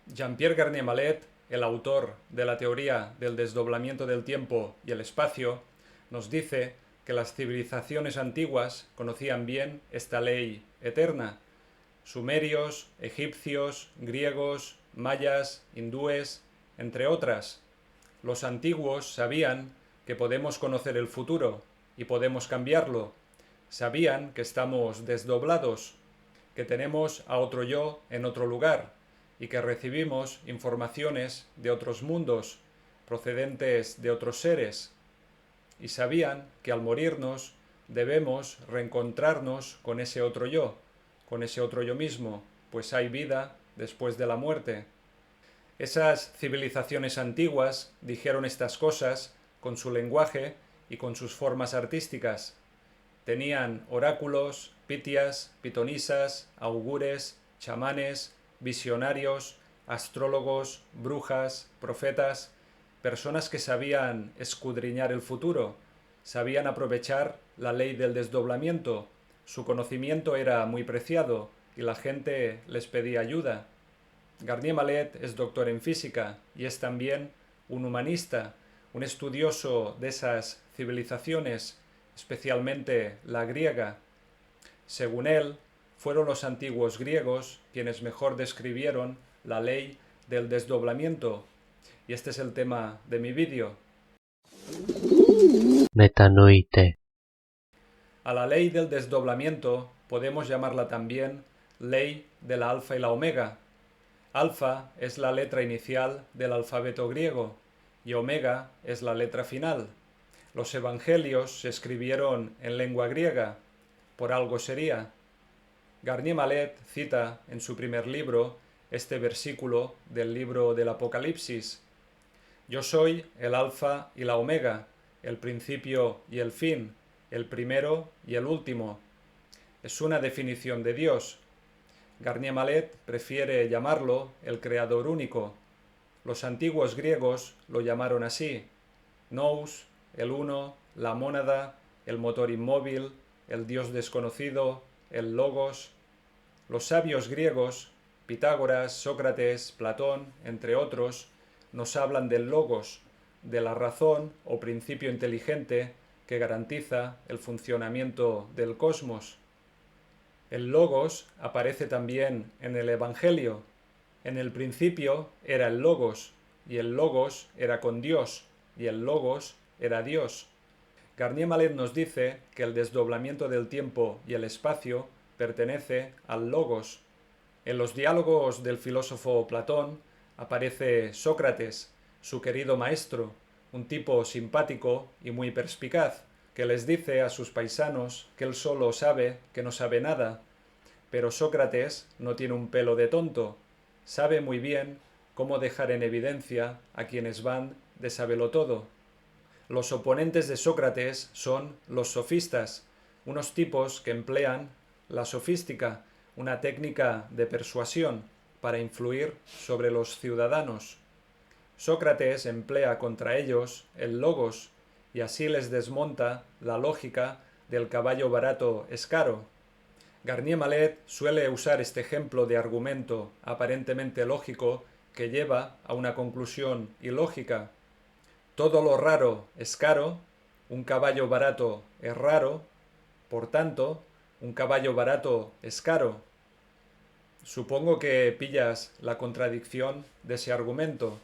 Jean-Pierre Garnier-Mallet, el autor de la teoría del desdoblamiento del tiempo y el espacio, nos dice que las civilizaciones antiguas conocían bien esta ley eterna. Sumerios, egipcios, griegos, mayas, hindúes, entre otras. Los antiguos sabían que podemos conocer el futuro y podemos cambiarlo. Sabían que estamos desdoblados, que tenemos a otro yo en otro lugar y que recibimos informaciones de otros mundos, procedentes de otros seres. Y sabían que al morirnos debemos reencontrarnos con ese otro yo mismo, pues hay vida después de la muerte. Esas civilizaciones antiguas dijeron estas cosas con su lenguaje y con sus formas artísticas. Tenían oráculos, pitias, pitonisas, augures, chamanes, visionarios, astrólogos, brujas, profetas, personas que sabían escudriñar el futuro, sabían aprovechar la ley del desdoblamiento. Su conocimiento era muy preciado y la gente les pedía ayuda. Garnier-Mallet es doctor en física y es también un humanista, un estudioso de esas civilizaciones, especialmente la griega. Según él, fueron los antiguos griegos quienes mejor describieron la ley del desdoblamiento. Y este es el tema de mi vídeo. Metanoite. A la ley del desdoblamiento podemos llamarla también ley de la alfa y la omega. Alfa es la letra inicial del alfabeto griego y omega es la letra final. Los evangelios se escribieron en lengua griega, por algo sería. Garnier-Mallet cita en su primer libro este versículo del libro del Apocalipsis. Yo soy el alfa y la omega, el principio y el fin, el primero y el último. Es una definición de Dios. Garnier-Mallet prefiere llamarlo el creador único. Los antiguos griegos lo llamaron así: nous, el uno, la mónada, el motor inmóvil, el dios desconocido, el logos. Los sabios griegos, Pitágoras, Sócrates, Platón, entre otros, nos hablan del logos, de la razón o principio inteligente que garantiza el funcionamiento del cosmos. El logos aparece también en el Evangelio. En el principio era el logos, y el logos era con Dios, y el logos era Dios. Garnier-Mallet nos dice que el desdoblamiento del tiempo y el espacio pertenece al logos. En los diálogos del filósofo Platón aparece Sócrates, su querido maestro, un tipo simpático y muy perspicaz, que les dice a sus paisanos que él solo sabe que no sabe nada. Pero Sócrates no tiene un pelo de tonto, sabe muy bien cómo dejar en evidencia a quienes van de sabelotodo. Los oponentes de Sócrates son los sofistas, unos tipos que emplean la sofística, una técnica de persuasión para influir sobre los ciudadanos. Sócrates emplea contra ellos el logos y así les desmonta la lógica del caballo barato es caro. Garnier-Mallet suele usar este ejemplo de argumento aparentemente lógico que lleva a una conclusión ilógica. Todo lo raro es caro, un caballo barato es raro, por tanto, un caballo barato es caro. Supongo que pillas la contradicción de ese argumento.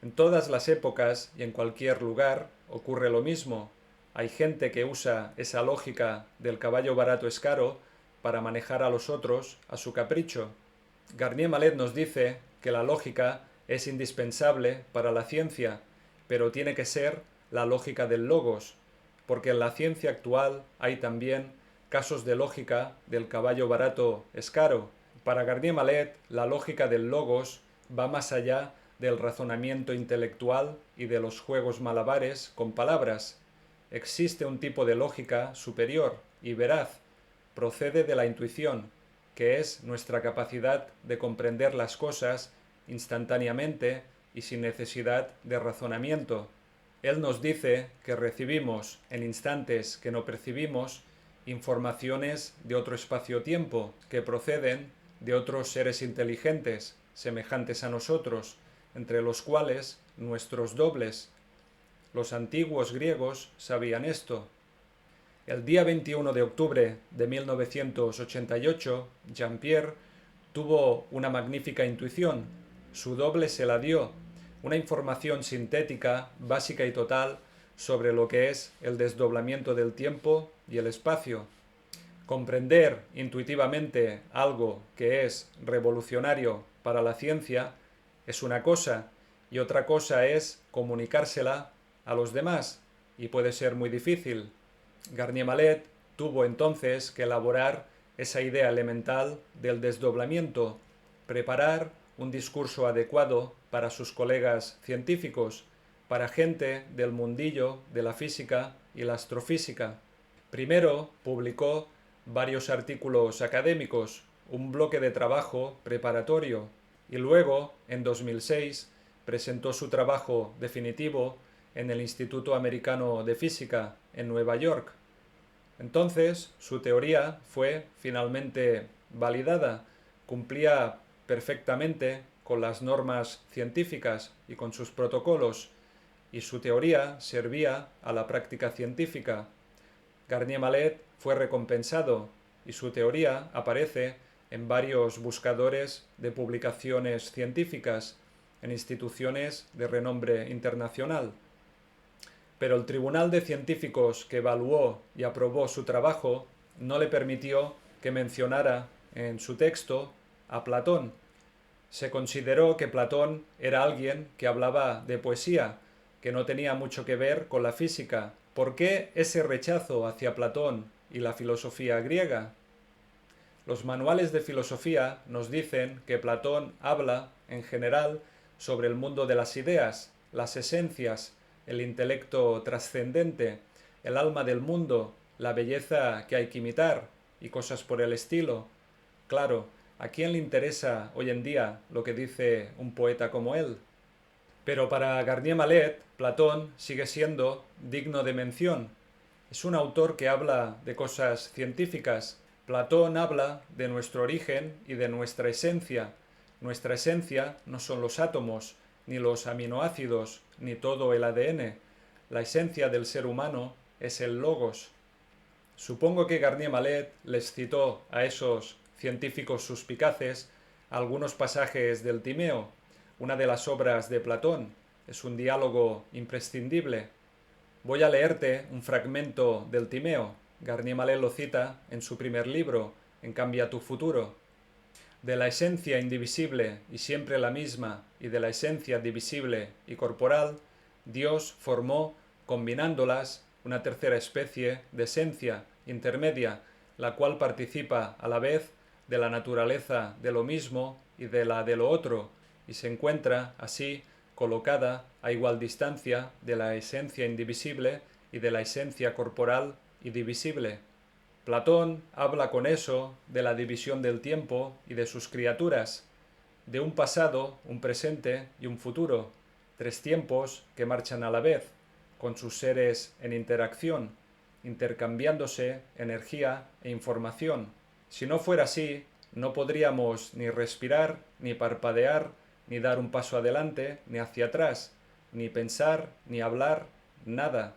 En todas las épocas y en cualquier lugar ocurre lo mismo. Hay gente que usa esa lógica del caballo barato es caro para manejar a los otros a su capricho. Garnier-Mallet nos dice que la lógica es indispensable para la ciencia, pero tiene que ser la lógica del logos, porque en la ciencia actual hay también casos de lógica del caballo barato es caro. Para Garnier-Mallet, la lógica del logos va más allá del razonamiento intelectual y de los juegos malabares con palabras. Existe un tipo de lógica superior y veraz, procede de la intuición, que es nuestra capacidad de comprender las cosas instantáneamente y sin necesidad de razonamiento. Él nos dice que recibimos, en instantes que no percibimos, informaciones de otro espacio-tiempo que proceden de otros seres inteligentes. semejantes a nosotros, entre los cuales nuestros dobles. Los antiguos griegos sabían esto. El día 21 de octubre de 1988, Jean-Pierre tuvo una magnífica intuición. Su doble se la dio, una información sintética, básica y total sobre lo que es el desdoblamiento del tiempo y el espacio. Comprender intuitivamente algo que es revolucionario para la ciencia es una cosa, y otra cosa es comunicársela a los demás, y puede ser muy difícil. Garnier Mallet tuvo entonces que elaborar esa idea elemental del desdoblamiento, preparar un discurso adecuado para sus colegas científicos, para gente del mundillo de la física y la astrofísica. Primero publicó varios artículos académicos, un bloque de trabajo preparatorio, y luego, en 2006, presentó su trabajo definitivo en el Instituto Americano de Física, en Nueva York. Entonces, su teoría fue finalmente validada, cumplía perfectamente con las normas científicas y con sus protocolos, y su teoría servía a la práctica científica. Garnier Mallet fue recompensado y su teoría aparece en varios buscadores de publicaciones científicas en instituciones de renombre internacional. Pero el Tribunal de Científicos que evaluó y aprobó su trabajo no le permitió que mencionara en su texto a Platón. Se consideró que Platón era alguien que hablaba de poesía, que no tenía mucho que ver con la física. ¿Por qué ese rechazo hacia Platón y la filosofía griega? Los manuales de filosofía nos dicen que Platón habla, en general, sobre el mundo de las ideas, las esencias, el intelecto trascendente, el alma del mundo, la belleza que hay que imitar y cosas por el estilo. Claro, ¿a quién le interesa hoy en día lo que dice un poeta como él? Pero para Garnier Mallet, Platón sigue siendo digno de mención. Es un autor que habla de cosas científicas. Platón habla de nuestro origen y de nuestra esencia. Nuestra esencia no son los átomos, ni los aminoácidos, ni todo el ADN. La esencia del ser humano es el logos. Supongo que Garnier Mallet les citó a esos científicos suspicaces algunos pasajes del Timeo, una de las obras de Platón. Es un diálogo imprescindible. Voy a leerte un fragmento del Timeo. Garnier Mallet lo cita en su primer libro, en Cambia tu futuro. De la esencia indivisible y siempre la misma, y de la esencia divisible y corporal, Dios formó, combinándolas, una tercera especie de esencia intermedia, la cual participa a la vez de la naturaleza de lo mismo y de la de lo otro, y se encuentra, así, colocada a igual distancia de la esencia indivisible y de la esencia corporal y divisible. Platón habla con eso de la división del tiempo y de sus criaturas, de un pasado, un presente y un futuro, tres tiempos que marchan a la vez, con sus seres en interacción, intercambiándose energía e información. Si no fuera así, no podríamos ni respirar, ni parpadear, ni dar un paso adelante, ni hacia atrás, ni pensar, ni hablar, nada.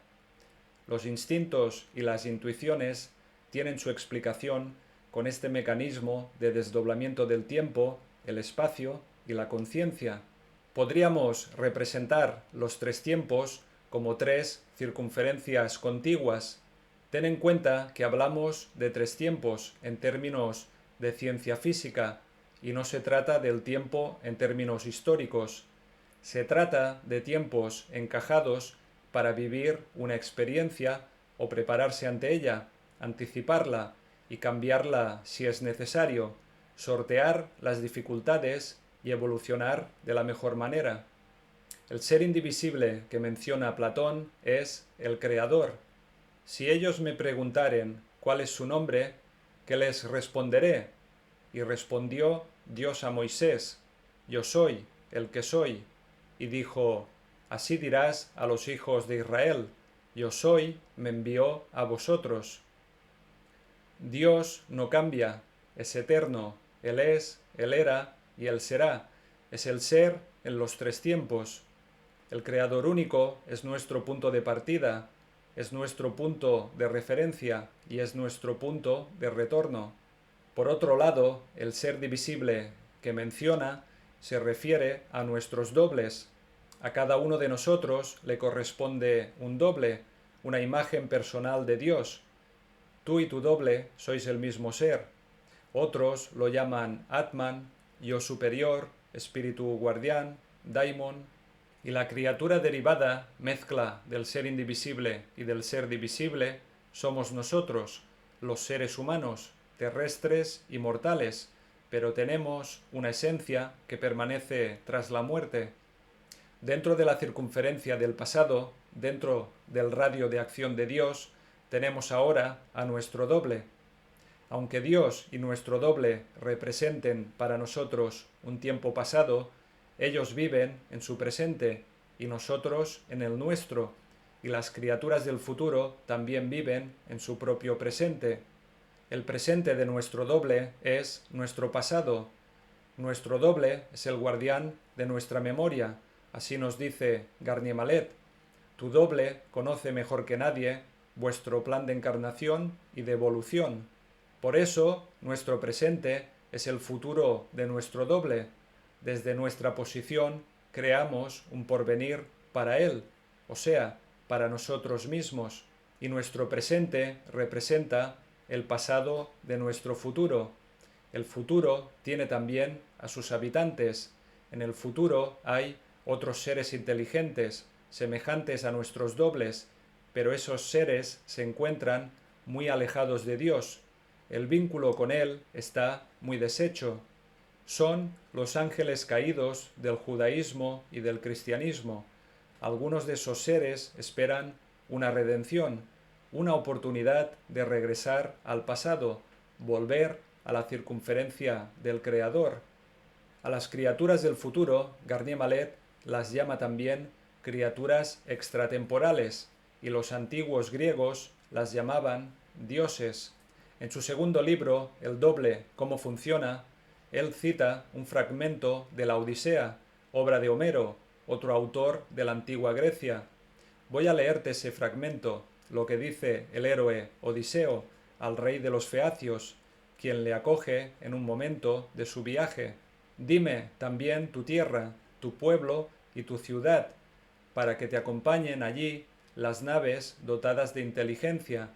Los instintos y las intuiciones tienen su explicación con este mecanismo de desdoblamiento del tiempo, el espacio y la conciencia. Podríamos representar los tres tiempos como tres circunferencias contiguas. Ten en cuenta que hablamos de tres tiempos en términos de ciencia física y no se trata del tiempo en términos históricos. Se trata de tiempos encajados para vivir una experiencia o prepararse ante ella, anticiparla y cambiarla si es necesario, sortear las dificultades y evolucionar de la mejor manera. El ser indivisible que menciona Platón es el Creador. Si ellos me preguntaren cuál es su nombre, ¿qué les responderé? Y respondió Dios a Moisés: Yo soy el que soy. Y dijo: Así dirás a los hijos de Israel: Yo soy, me envió a vosotros. Dios no cambia, es eterno, Él es, Él era y Él será. es el ser en los tres tiempos. El Creador único es nuestro punto de partida, es nuestro punto de referencia y es nuestro punto de retorno. Por otro lado, el ser divisible que menciona se refiere a nuestros dobles. A cada uno de nosotros le corresponde un doble, una imagen personal de Dios. Tú y tu doble sois el mismo ser. Otros lo llaman Atman, yo superior, espíritu guardián, daimon. Y la criatura derivada, mezcla del ser indivisible y del ser divisible, somos nosotros, los seres humanos, terrestres y mortales, pero tenemos una esencia que permanece tras la muerte. Dentro de la circunferencia del pasado, dentro del radio de acción de Dios, tenemos ahora a nuestro doble. Aunque Dios y nuestro doble representen para nosotros un tiempo pasado, ellos viven en su presente y nosotros en el nuestro, y las criaturas del futuro también viven en su propio presente. El presente de nuestro doble es nuestro pasado. Nuestro doble es el guardián de nuestra memoria, así nos dice Garnier Mallet. Tu doble conoce mejor que nadie vuestro plan de encarnación y de evolución. Por eso, nuestro presente es el futuro de nuestro doble. Desde nuestra posición creamos un porvenir para él, o sea, para nosotros mismos, y nuestro presente representa el pasado de nuestro futuro. El futuro tiene también a sus habitantes. En el futuro hay otros seres inteligentes, semejantes a nuestros dobles, pero esos seres se encuentran muy alejados de Dios. El vínculo con Él está muy deshecho. Son los ángeles caídos del judaísmo y del cristianismo. Algunos de esos seres esperan una redención, una oportunidad de regresar al pasado, volver a la circunferencia del Creador. A las criaturas del futuro, Garnier Mallet las llama también criaturas extratemporales, y los antiguos griegos las llamaban dioses. En su segundo libro, El doble, cómo funciona, él cita un fragmento de la Odisea, obra de Homero, otro autor de la antigua Grecia. Voy a leerte ese fragmento, lo que dice el héroe Odiseo al rey de los feacios, quien le acoge en un momento de su viaje. Dime también tu tierra, tu pueblo y tu ciudad, para que te acompañen allí las naves dotadas de inteligencia,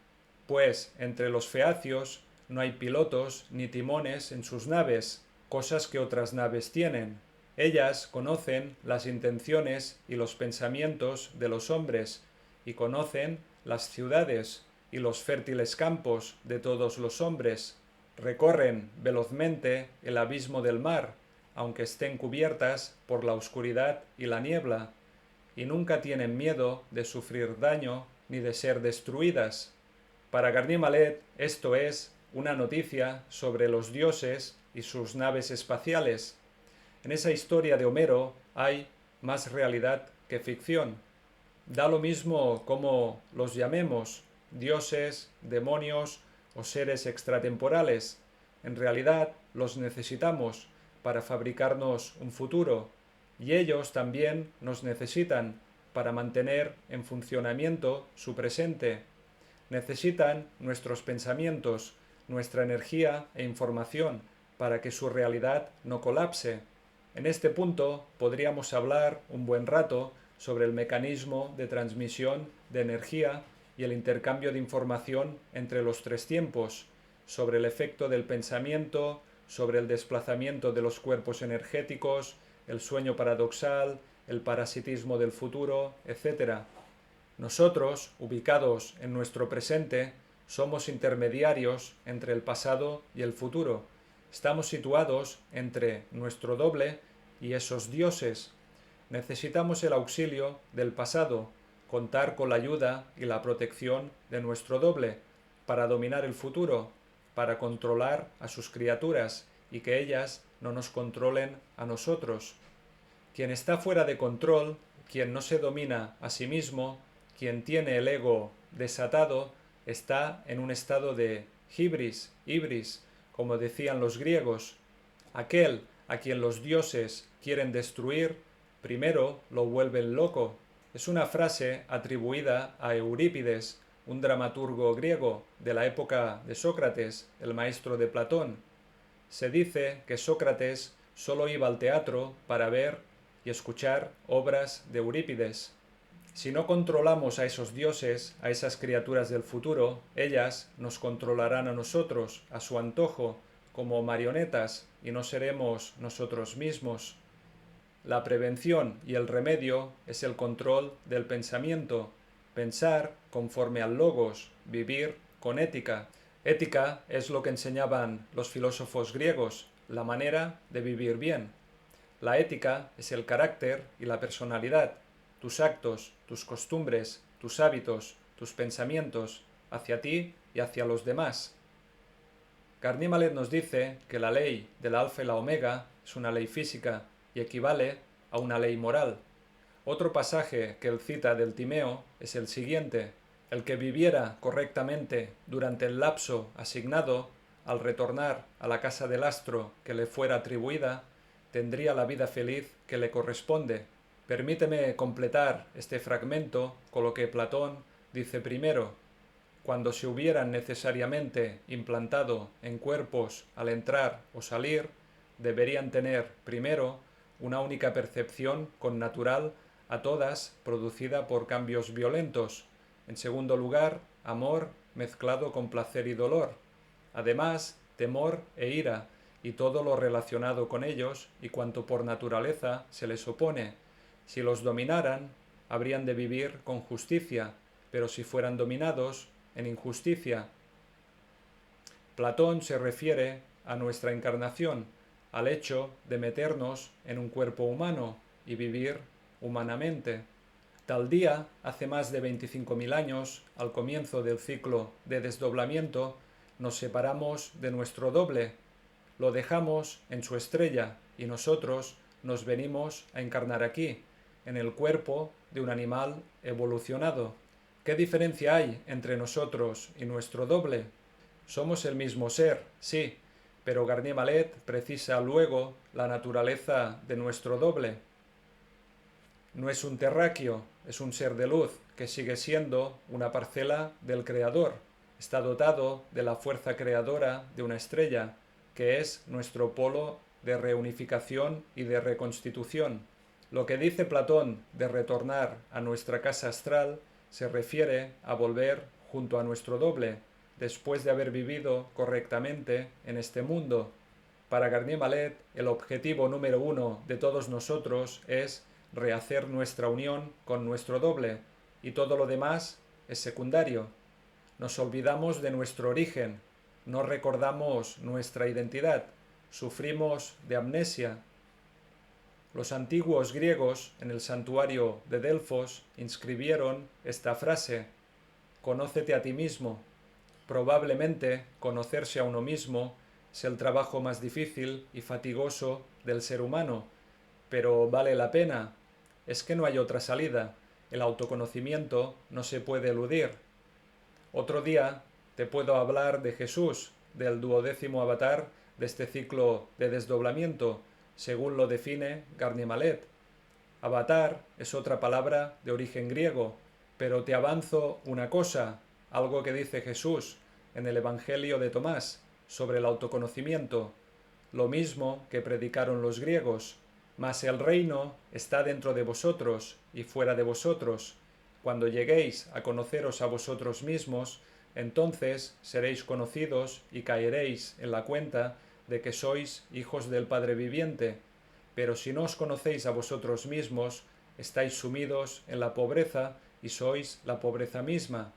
pues entre los feacios no hay pilotos ni timones en sus naves, cosas que otras naves tienen. Ellas conocen las intenciones y los pensamientos de los hombres, y conocen las ciudades y los fértiles campos de todos los hombres. Recorren velozmente el abismo del mar, aunque estén cubiertas por la oscuridad y la niebla, y nunca tienen miedo de sufrir daño ni de ser destruidas. Para Garnier Mallet esto es una noticia sobre los dioses y sus naves espaciales. En esa historia de Homero hay más realidad que ficción. Da lo mismo cómo los llamemos, dioses, demonios o seres extratemporales. En realidad los necesitamos para fabricarnos un futuro, y ellos también nos necesitan para mantener en funcionamiento su presente. Necesitan nuestros pensamientos, nuestra energía e información para que su realidad no colapse. En este punto podríamos hablar un buen rato sobre el mecanismo de transmisión de energía y el intercambio de información entre los tres tiempos, sobre el efecto del pensamiento, sobre el desplazamiento de los cuerpos energéticos, el sueño paradoxal, el parasitismo del futuro, etc. Nosotros, ubicados en nuestro presente, somos intermediarios entre el pasado y el futuro. Estamos situados entre nuestro doble y esos dioses. Necesitamos el auxilio del pasado, contar con la ayuda y la protección de nuestro doble para dominar el futuro, para controlar a sus criaturas y que ellas no nos controlen a nosotros. Quien está fuera de control, quien no se domina a sí mismo, quien tiene el ego desatado, está en un estado de hibris, como decían los griegos. Aquel A quien los dioses quieren destruir, primero lo vuelven loco. Es una frase atribuida a Eurípides, un dramaturgo griego de la época de Sócrates, el maestro de Platón. Se dice que Sócrates solo iba al teatro para ver y escuchar obras de Eurípides. Si no controlamos a esos dioses, a esas criaturas del futuro, ellas nos controlarán a nosotros, a su antojo, como marionetas, y no seremos nosotros mismos. La prevención y el remedio es el control del pensamiento, pensar conforme al logos, vivir con ética. Ética es lo que enseñaban los filósofos griegos, la manera de vivir bien. La ética es el carácter y la personalidad, tus actos, tus costumbres, tus hábitos, tus pensamientos, hacia ti y hacia los demás. Garnier Mallet nos dice que la ley del alfa y la omega es una ley física y equivale a una ley moral. Otro pasaje que él cita del Timeo es el siguiente: el que viviera correctamente durante el lapso asignado, al retornar a la casa del astro que le fuera atribuida, tendría la vida feliz que le corresponde. Permíteme completar este fragmento con lo que Platón dice primero. Cuando se hubieran necesariamente implantado en cuerpos al entrar o salir, deberían tener, primero, una única percepción connatural a todas producida por cambios violentos. En segundo lugar, amor mezclado con placer y dolor. Además, temor e ira, y todo lo relacionado con ellos y cuanto por naturaleza se les opone. Si los dominaran, habrían de vivir con justicia, pero si fueran dominados, en injusticia. Platón se refiere a nuestra encarnación, al hecho de meternos en un cuerpo humano y vivir humanamente. Tal día, hace más de 25.000 años, al comienzo del ciclo de desdoblamiento, nos separamos de nuestro doble, lo dejamos en su estrella y nosotros nos venimos a encarnar aquí, en el cuerpo de un animal evolucionado. ¿Qué diferencia hay entre nosotros y nuestro doble? Somos el mismo ser, sí, pero Garnier Mallet precisa luego la naturaleza de nuestro doble. No es un terráqueo, es un ser de luz que sigue siendo una parcela del Creador. Está dotado de la fuerza creadora de una estrella, que es nuestro polo de reunificación y de reconstitución. Lo que dice Platón de retornar a nuestra casa astral se refiere a volver junto a nuestro doble, después de haber vivido correctamente en este mundo. Para Garnier Mallet, el objetivo número uno de todos nosotros es rehacer nuestra unión con nuestro doble, y todo lo demás es secundario. Nos olvidamos de nuestro origen, no recordamos nuestra identidad, sufrimos de amnesia. Los antiguos griegos en el santuario de Delfos inscribieron esta frase: «Conócete a ti mismo». Probablemente conocerse a uno mismo es el trabajo más difícil y fatigoso del ser humano, pero vale la pena. Es que no hay otra salida. El autoconocimiento no se puede eludir. Otro día te puedo hablar de Jesús, del 12º avatar de este ciclo de desdoblamiento, según lo define Garnier Mallet. Avatar es otra palabra de origen griego, pero te avanzo una cosa, algo que dice Jesús en el Evangelio de Tomás sobre el autoconocimiento, lo mismo que predicaron los griegos: mas el reino está dentro de vosotros y fuera de vosotros. Cuando lleguéis a conoceros a vosotros mismos, entonces seréis conocidos y caeréis en la cuenta de que sois hijos del Padre viviente. Pero si no os conocéis a vosotros mismos, estáis sumidos en la pobreza y sois la pobreza misma.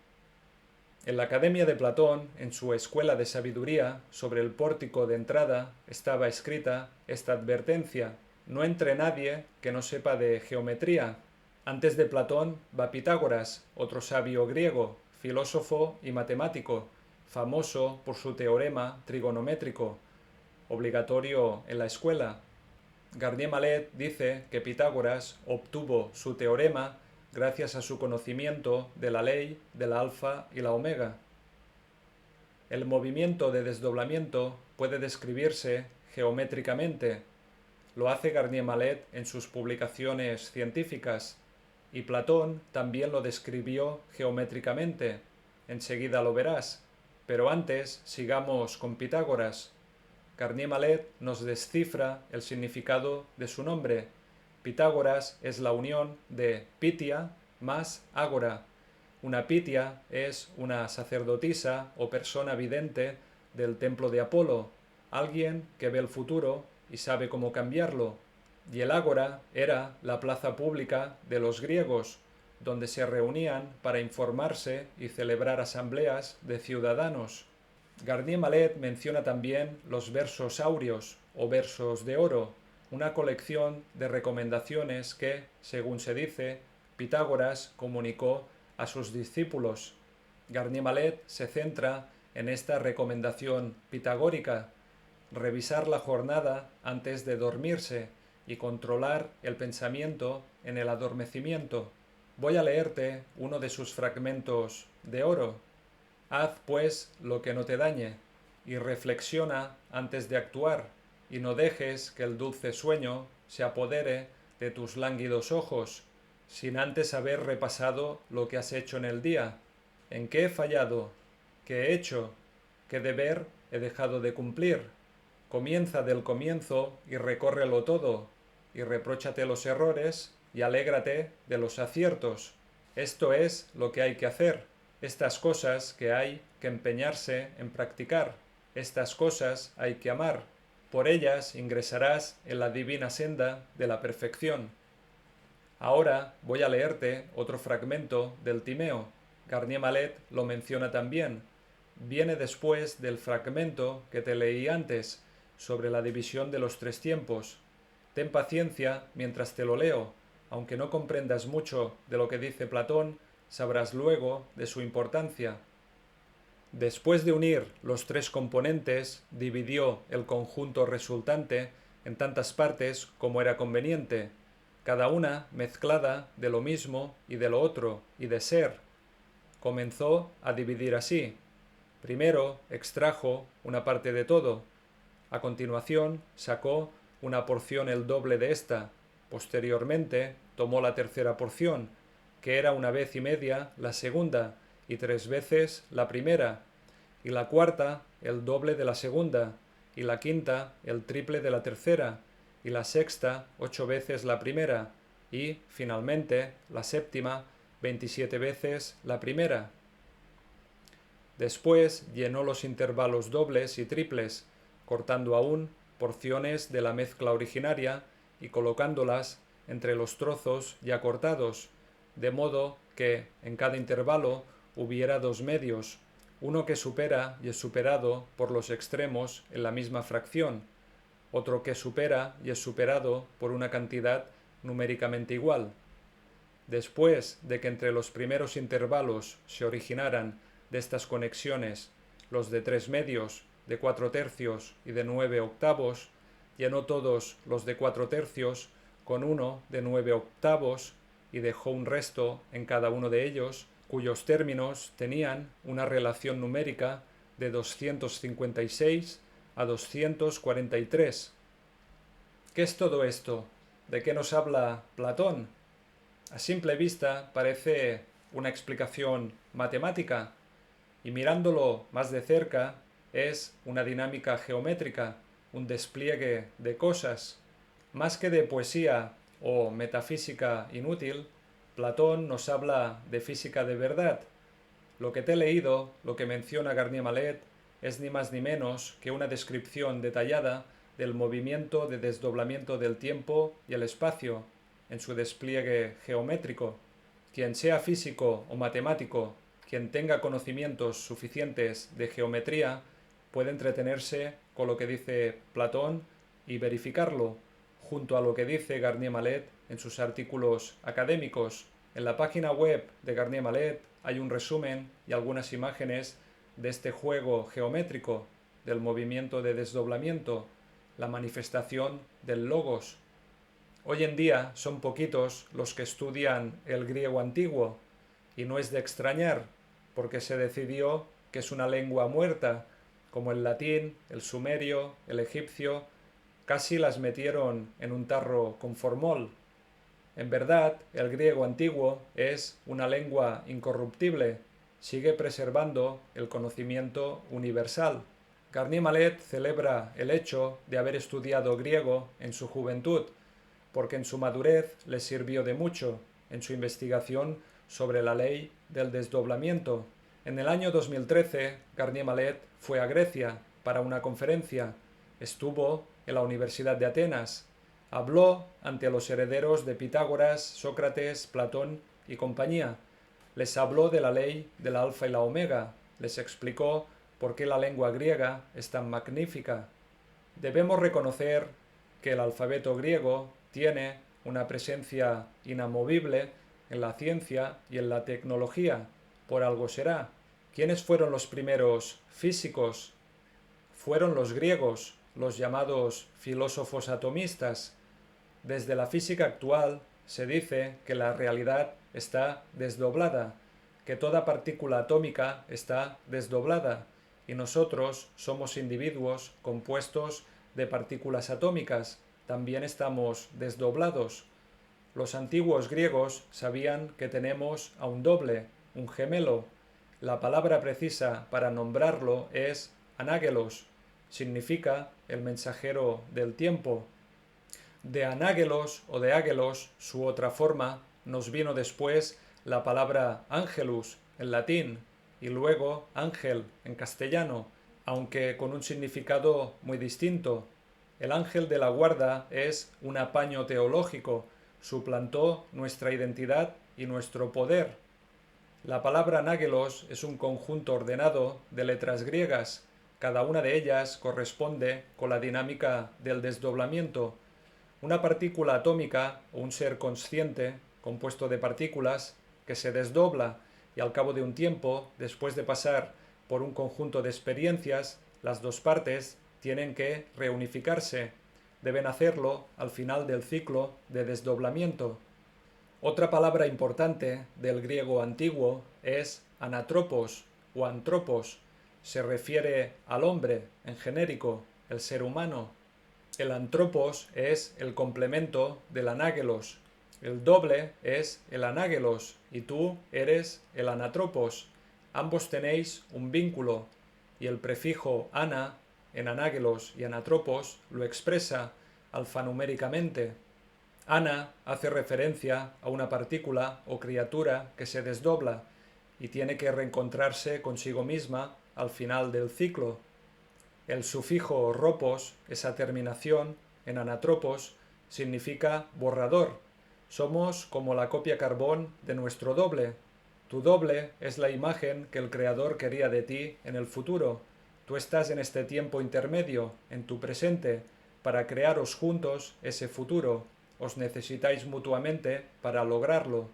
En la Academia de Platón, en su Escuela de Sabiduría, sobre el pórtico de entrada, estaba escrita esta advertencia: no entre nadie que no sepa de geometría. Antes de Platón va Pitágoras, otro sabio griego, filósofo y matemático, famoso por su teorema trigonométrico, obligatorio en la escuela. Garnier Mallet dice que Pitágoras obtuvo su teorema gracias a su conocimiento de la ley del alfa y la omega. El movimiento de desdoblamiento puede describirse geométricamente. Lo hace Garnier Mallet en sus publicaciones científicas, y Platón también lo describió geométricamente. Enseguida lo verás. Pero antes sigamos con Pitágoras. Garnier Mallet nos descifra el significado de su nombre. Pitágoras es la unión de Pitia más Ágora. Una Pitia es una sacerdotisa o persona vidente del templo de Apolo, alguien que ve el futuro y sabe cómo cambiarlo. Y el Ágora era la plaza pública de los griegos, donde se reunían para informarse y celebrar asambleas de ciudadanos. Garnier Mallet menciona también los versos áureos o versos de oro, una colección de recomendaciones que, según se dice, Pitágoras comunicó a sus discípulos. Garnier Mallet se centra en esta recomendación pitagórica: revisar la jornada antes de dormirse y controlar el pensamiento en el adormecimiento. Voy a leerte uno de sus fragmentos de oro. Haz, pues, lo que no te dañe, y reflexiona antes de actuar, y no dejes que el dulce sueño se apodere de tus lánguidos ojos, sin antes haber repasado lo que has hecho en el día. ¿En qué he fallado? ¿Qué he hecho? ¿Qué deber he dejado de cumplir? Comienza del comienzo y recórrelo todo, y repróchate los errores y alégrate de los aciertos. Esto es lo que hay que hacer. Estas cosas que hay que empeñarse en practicar, estas cosas hay que amar. Por ellas ingresarás en la divina senda de la perfección. Ahora voy a leerte otro fragmento del Timeo. Garnier Mallet lo menciona también. Viene después del fragmento que te leí antes, sobre la división de los tres tiempos. Ten paciencia mientras te lo leo. Aunque no comprendas mucho de lo que dice Platón, sabrás luego de su importancia. Después de unir los tres componentes, dividió el conjunto resultante en tantas partes como era conveniente, cada una mezclada de lo mismo y de lo otro, y de ser. Comenzó a dividir así. Primero extrajo una parte de todo. A continuación sacó una porción el doble de esta. Posteriormente tomó la tercera porción, que era una vez y media la segunda y 3 veces la primera, y la cuarta el doble de la segunda, y la quinta el triple de la tercera, y la sexta 8 veces la primera, y, finalmente, la séptima 27 veces la primera. Después llenó los intervalos dobles y triples, cortando aún porciones de la mezcla originaria y colocándolas entre los trozos ya cortados, de modo que en cada intervalo hubiera 2 medios, uno que supera y es superado por los extremos en la misma fracción, otro que supera y es superado por una cantidad numéricamente igual. Después de que entre los primeros intervalos se originaran de estas conexiones los de 3 medios, de 4 tercios y de 9 octavos, llenó todos los de 4 tercios con uno de 9 octavos y dejó un resto en cada uno de ellos, cuyos términos tenían una relación numérica de 256 a 243. ¿Qué es todo esto? ¿De qué nos habla Platón? A simple vista parece una explicación matemática, y mirándolo más de cerca es una dinámica geométrica, un despliegue de cosas. Más que de poesía o metafísica inútil, Platón nos habla de física de verdad. Lo que te he leído, lo que menciona Garnier Mallet, es ni más ni menos que una descripción detallada del movimiento de desdoblamiento del tiempo y el espacio en su despliegue geométrico. Quien sea físico o matemático, quien tenga conocimientos suficientes de geometría, puede entretenerse con lo que dice Platón y verificarlo, junto a lo que dice Garnier Mallet en sus artículos académicos. En la página web de Garnier Mallet hay un resumen y algunas imágenes de este juego geométrico, del movimiento de desdoblamiento, la manifestación del logos. Hoy en día son poquitos los que estudian el griego antiguo, y no es de extrañar, porque se decidió que es una lengua muerta, como el latín, el sumerio, el egipcio, casi las metieron en un tarro con formol. En verdad, el griego antiguo es una lengua incorruptible, sigue preservando el conocimiento universal. Garnier Mallet celebra el hecho de haber estudiado griego en su juventud, porque en su madurez le sirvió de mucho en su investigación sobre la ley del desdoblamiento. En el año 2013, Garnier Mallet fue a Grecia para una conferencia. Estuvo en la Universidad de Atenas. Habló ante los herederos de Pitágoras, Sócrates, Platón y compañía. Les habló de la ley del alfa y la omega. Les explicó por qué la lengua griega es tan magnífica. Debemos reconocer que el alfabeto griego tiene una presencia inamovible en la ciencia y en la tecnología. Por algo será. ¿Quiénes fueron los primeros físicos? Fueron los griegos, los llamados filósofos atomistas. Desde la física actual se dice que la realidad está desdoblada, que toda partícula atómica está desdoblada, y nosotros somos individuos compuestos de partículas atómicas, también estamos desdoblados. Los antiguos griegos sabían que tenemos a un doble, un gemelo. La palabra precisa para nombrarlo es anágelos, significa el mensajero del tiempo. De anágelos o de ágelos, su otra forma, nos vino después la palabra angelus en latín y luego ángel en castellano, aunque con un significado muy distinto. El ángel de la guarda es un apaño teológico, suplantó nuestra identidad y nuestro poder. La palabra anágelos es un conjunto ordenado de letras griegas. Cada una de ellas corresponde con la dinámica del desdoblamiento. Una partícula atómica o un ser consciente, compuesto de partículas, que se desdobla y al cabo de un tiempo, después de pasar por un conjunto de experiencias, las dos partes tienen que reunificarse. Deben hacerlo al final del ciclo de desdoblamiento. Otra palabra importante del griego antiguo es anatropos o antropos. Se refiere al hombre en genérico, el ser humano. El antropos es el complemento del anágelos. El doble es el anágelos y tú eres el anatropos. Ambos tenéis un vínculo y el prefijo ana en anágelos y anatropos lo expresa alfanuméricamente. Ana hace referencia a una partícula o criatura que se desdobla y tiene que reencontrarse consigo misma al final del ciclo. El sufijo ropos, esa terminación en anatropos, significa borrador. Somos como la copia carbón de nuestro doble. Tu doble es la imagen que el Creador quería de ti en el futuro. Tú estás en este tiempo intermedio, en tu presente, para crearos juntos ese futuro. Os necesitáis mutuamente para lograrlo.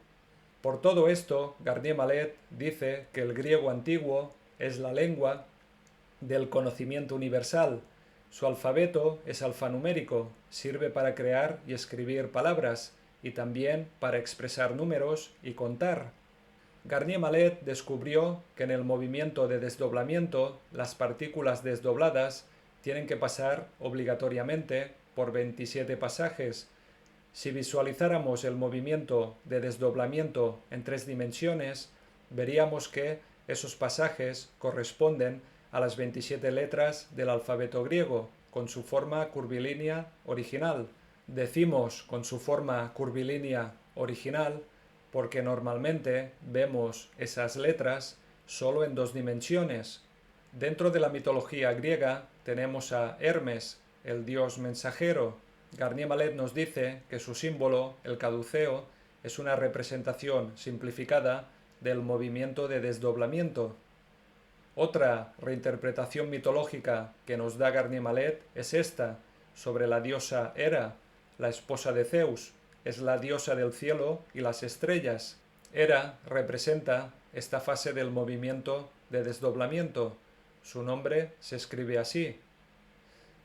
Por todo esto, Garnier Mallet dice que el griego antiguo es la lengua del conocimiento universal. Su alfabeto es alfanumérico, sirve para crear y escribir palabras y también para expresar números y contar. Garnier Mallet descubrió que en el movimiento de desdoblamiento las partículas desdobladas tienen que pasar obligatoriamente por 27 pasajes. Si visualizáramos el movimiento de desdoblamiento en 3 dimensiones, veríamos que esos pasajes corresponden a las 27 letras del alfabeto griego, con su forma curvilínea original. Decimos con su forma curvilínea original porque normalmente vemos esas letras solo en 2 dimensiones. Dentro de la mitología griega tenemos a Hermes, el dios mensajero. Garnier Mallet nos dice que su símbolo, el caduceo, es una representación simplificada del movimiento de desdoblamiento. Otra reinterpretación mitológica que nos da Garnier Mallet es esta, sobre la diosa Hera, la esposa de Zeus. Es la diosa del cielo y las estrellas. Hera representa esta fase del movimiento de desdoblamiento. Su nombre se escribe así.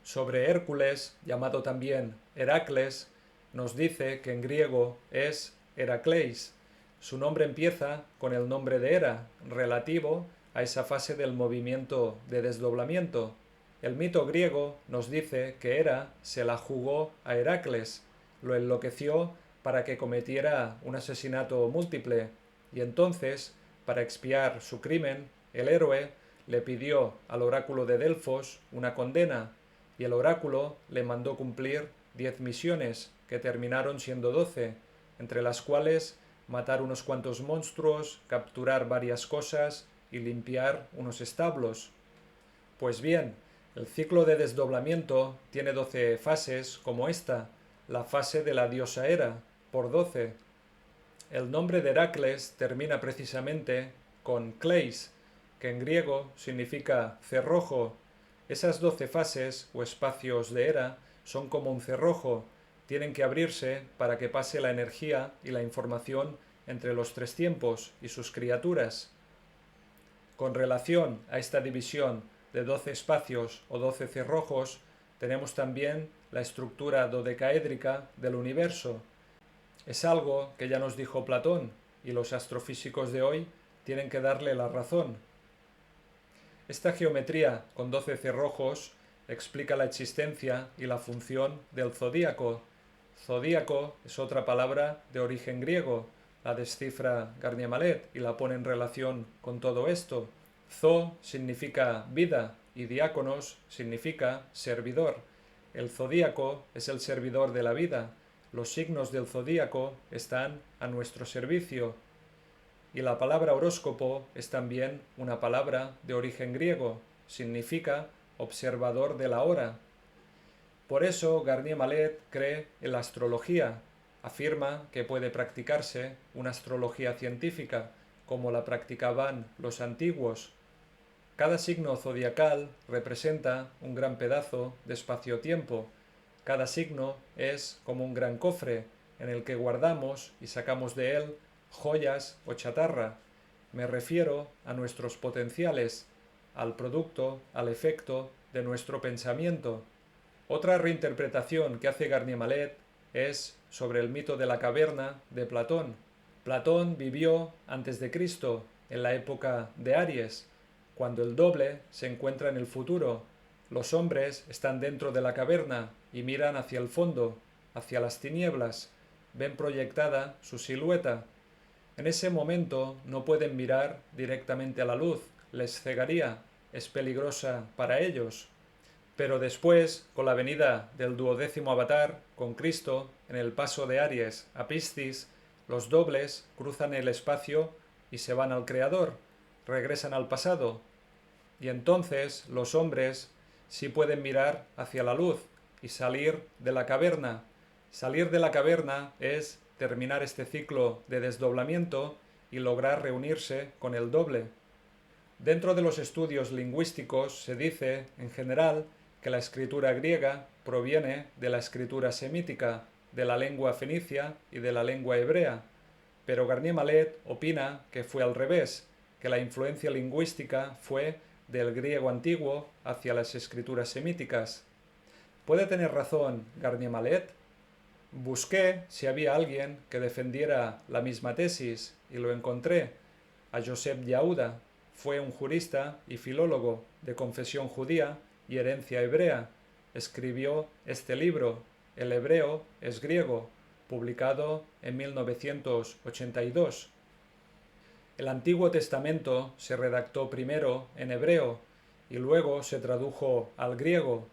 Sobre Hércules, llamado también Heracles, nos dice que en griego es Heracleis. Su nombre empieza con el nombre de Hera, relativo a esa fase del movimiento de desdoblamiento. El mito griego nos dice que Hera se la jugó a Heracles, lo enloqueció para que cometiera un asesinato múltiple, y entonces, para expiar su crimen, el héroe le pidió al oráculo de Delfos una condena, y el oráculo le mandó cumplir 10 misiones, que terminaron siendo 12, entre las cuales matar unos cuantos monstruos, capturar varias cosas y limpiar unos establos. Pues bien, el ciclo de desdoblamiento tiene 12 fases como esta, la fase de la diosa Hera, por 12. El nombre de Heracles termina precisamente con kleis, que en griego significa cerrojo. Esas 12 fases o espacios de Hera son como un cerrojo, tienen que abrirse para que pase la energía y la información entre los tres tiempos y sus criaturas. Con relación a esta división de 12 espacios o 12 cerrojos, tenemos también la estructura dodecaédrica del universo. Es algo que ya nos dijo Platón, y los astrofísicos de hoy tienen que darle la razón. Esta geometría con 12 cerrojos explica la existencia y la función del zodíaco. Zodíaco es otra palabra de origen griego, la descifra Garnier Mallet y la pone en relación con todo esto. Zo significa vida y diáconos significa servidor. El zodíaco es el servidor de la vida. Los signos del zodíaco están a nuestro servicio. Y la palabra horóscopo es también una palabra de origen griego. Significa observador de la hora. Por eso Garnier Mallet cree en la astrología. Afirma que puede practicarse una astrología científica, como la practicaban los antiguos. Cada signo zodiacal representa un gran pedazo de espacio-tiempo. Cada signo es como un gran cofre en el que guardamos y sacamos de él joyas o chatarra. Me refiero a nuestros potenciales, al producto, al efecto de nuestro pensamiento. Otra reinterpretación que hace Garnier Mallet es sobre el mito de la caverna de Platón. Platón vivió antes de Cristo, en la época de Aries, cuando el doble se encuentra en el futuro. Los hombres están dentro de la caverna y miran hacia el fondo, hacia las tinieblas, ven proyectada su silueta. En ese momento no pueden mirar directamente a la luz, les cegaría, es peligrosa para ellos. Pero después, con la venida del 12º avatar, con Cristo, en el paso de Aries a Piscis, los dobles cruzan el espacio y se van al Creador, regresan al pasado. Y entonces los hombres sí pueden mirar hacia la luz y salir de la caverna. Salir de la caverna es terminar este ciclo de desdoblamiento y lograr reunirse con el doble. Dentro de los estudios lingüísticos se dice, en general, que la escritura griega proviene de la escritura semítica, de la lengua fenicia y de la lengua hebrea, pero Garnier Mallet opina que fue al revés, que la influencia lingüística fue del griego antiguo hacia las escrituras semíticas. ¿Puede tener razón Garnier Mallet? Busqué si había alguien que defendiera la misma tesis y lo encontré, a Josep Yauda. Fue un jurista y filólogo de confesión judía y herencia hebrea. Escribió este libro, El hebreo es griego, publicado en 1982. El Antiguo Testamento se redactó primero en hebreo y luego se tradujo al griego,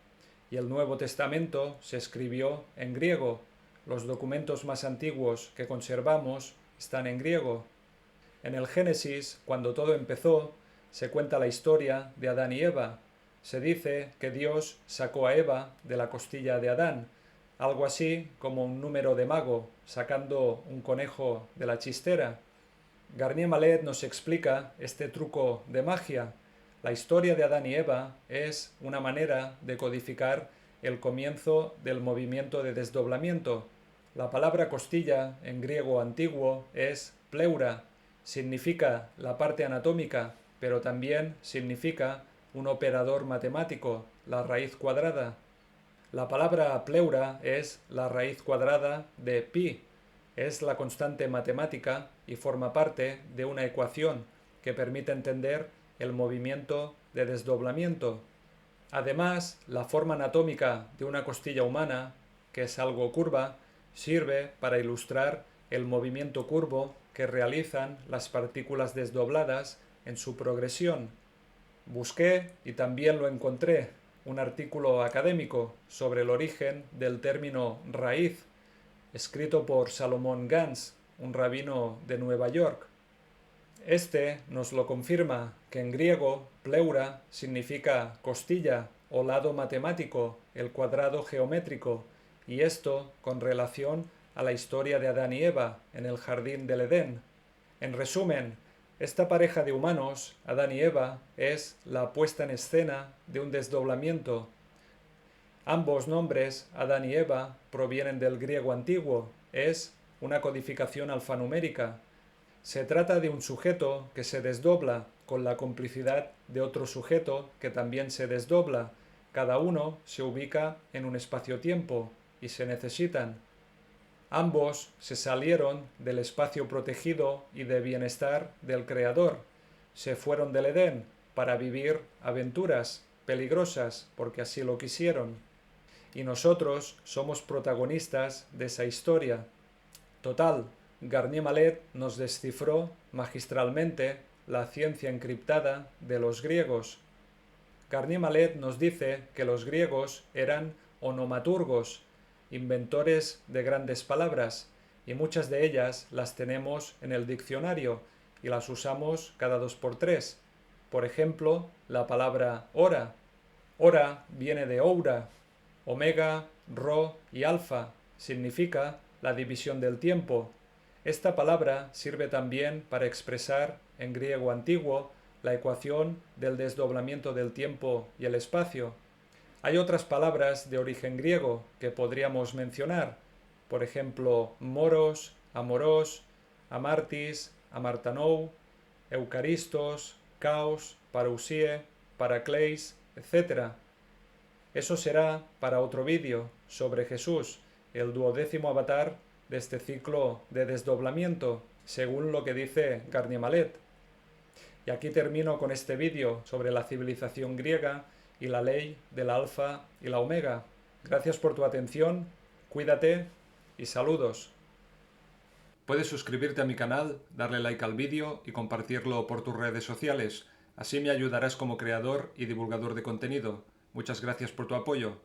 y el Nuevo Testamento se escribió en griego. Los documentos más antiguos que conservamos están en griego. En el Génesis, cuando todo empezó, se cuenta la historia de Adán y Eva. Se dice que Dios sacó a Eva de la costilla de Adán, algo así como un número de mago, sacando un conejo de la chistera. Garnier Mallet nos explica este truco de magia. La historia de Adán y Eva es una manera de codificar el comienzo del movimiento de desdoblamiento. La palabra costilla en griego antiguo es pleura, significa la parte anatómica, pero también significa un operador matemático, la raíz cuadrada. La palabra pleura es la raíz cuadrada de pi, es la constante matemática y forma parte de una ecuación que permite entender el movimiento de desdoblamiento. Además, la forma anatómica de una costilla humana, que es algo curva, sirve para ilustrar el movimiento curvo que realizan las partículas desdobladas en su progresión. Busqué y también lo encontré, un artículo académico sobre el origen del término raíz, escrito por Salomón Gans, un rabino de Nueva York. Este nos lo confirma que en griego pleura significa costilla o lado matemático, el cuadrado geométrico, y esto con relación a la historia de Adán y Eva en el jardín del Edén. En resumen, esta pareja de humanos, Adán y Eva, es la puesta en escena de un desdoblamiento. Ambos nombres, Adán y Eva, provienen del griego antiguo, es una codificación alfanumérica. Se trata de un sujeto que se desdobla con la complicidad de otro sujeto que también se desdobla. Cada uno se ubica en un espacio-tiempo y se necesitan. Ambos se salieron del espacio protegido y de bienestar del Creador. Se fueron del Edén para vivir aventuras peligrosas porque así lo quisieron. Y nosotros somos protagonistas de esa historia. Total, Garnier Mallet nos descifró magistralmente la ciencia encriptada de los griegos. Garnier Mallet nos dice que los griegos eran onomaturgos, inventores de grandes palabras, y muchas de ellas las tenemos en el diccionario y las usamos cada 2 por 3. Por ejemplo, la palabra hora. Hora viene de oura, omega, rho y alfa, significa la división del tiempo. Esta palabra sirve también para expresar en griego antiguo la ecuación del desdoblamiento del tiempo y el espacio. Hay otras palabras de origen griego que podríamos mencionar, por ejemplo, moros, amoros, amartis, amartanou, eucaristos, caos, parousie, paracleis, etc. Eso será para otro vídeo sobre Jesús, el 12º avatar de este ciclo de desdoblamiento, según lo que dice Garnier Mallet. Y aquí termino con este vídeo sobre la civilización griega y la ley del alfa y la omega. Gracias por tu atención, cuídate y saludos. Puedes suscribirte a mi canal, darle like al vídeo y compartirlo por tus redes sociales. Así me ayudarás como creador y divulgador de contenido. Muchas gracias por tu apoyo.